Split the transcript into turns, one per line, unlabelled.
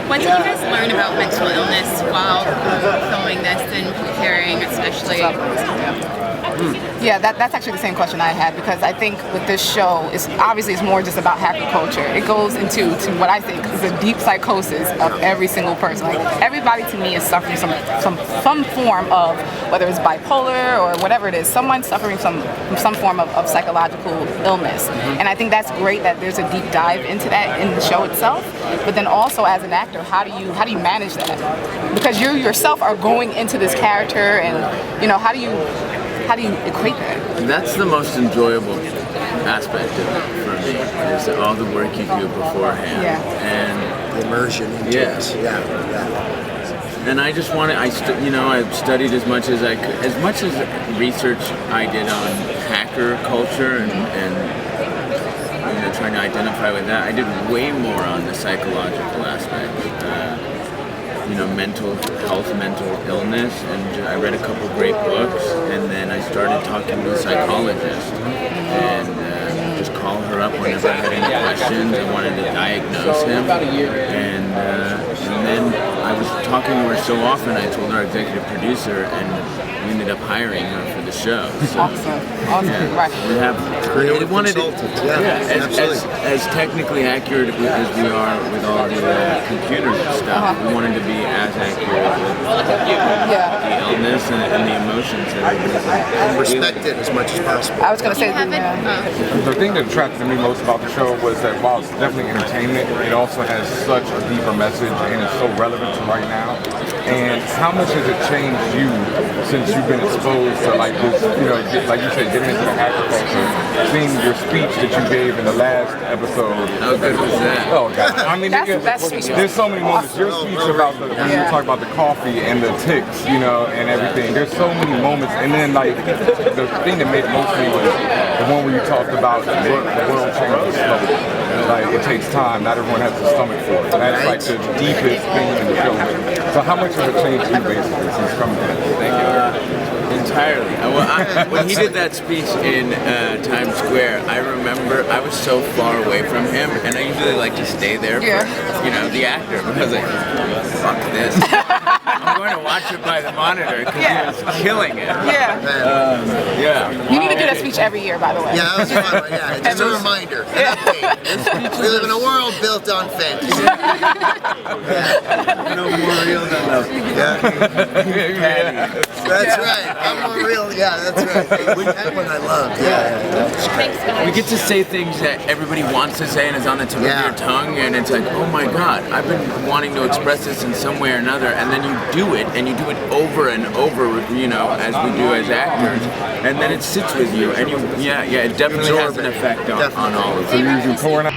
What did you guys learn about mental illness while filming this and preparing, especially?
Yeah, that's actually the same question I had, because I think with this show, it's more just about hacker culture. It goes into what I think is a deep psychosis of every single person. Like, everybody to me is suffering some form of, whether it's bipolar or whatever it is, someone suffering from some form of psychological illness. And I think that's great that there's a deep dive into that in the show itself. But then also as an actor, how do you manage that? Because you yourself are going into this character, and how do you equate that?
That's the most enjoyable aspect of it for me, is all the work you do beforehand.
Yeah.
And
the immersion into it. Yeah.
And I just wanted, I've studied as much as I could, as much as research I did on hacker culture and trying to identify with that. I did way more on the psychological aspect. Mental health, mental illness, and I read a couple great books, and then I started talking to a psychologist, and just call her up whenever I had any questions. I wanted to diagnose him, and then I was talking to her so often, I told our executive producer, and we ended up hiring her for the show. So,
awesome.
Yeah,
right.
We have wanted as technically accurate as we are with all the computers and stuff. We wanted to be as accurate with the illness and the emotions and
respect it as much as possible.
I was going to say
the thing that attracted me most about the show was that while it's definitely entertainment, it also has such a deeper message, and it's so relevant to right now. And how much has it changed you since you've been exposed to like this, like you said, getting into the hacker culture, seeing your speech that you gave in the last episode?
How good was that?
Oh God! I mean, there's so many moments. Your speech about when you talk about the coffee and the ticks, and everything. There's so many moments, and then like the thing that made it most of me was the one where you talked about the world changes slowly. Like, it takes time. Not everyone has the stomach for it. And that's like the deepest thing in the show. So how much has it changed you basically since coming to this?
Thank you. Entirely. When he did that speech in Times Square, I remember I was so far away from him, and I usually like to stay there for, the actor, because like, fuck this. I'm going to watch it by the monitor because he was killing it.
You need to do that speech every year, by the way.
Yeah, that was fun. Yeah, just a reminder. An update. We live in a world built on fantasy.
No more real than love.
That's right. I'm more real. Yeah, that's right. That one I love.
We get to say things that everybody wants to say and is on the tip of your tongue, and it's like, oh my God, I've been wanting to express this in some way or another, and then you do it, and you do it over and over, as we do as actors, and then it sits with you, and it definitely has an effect on all of us.
So you're pouring out.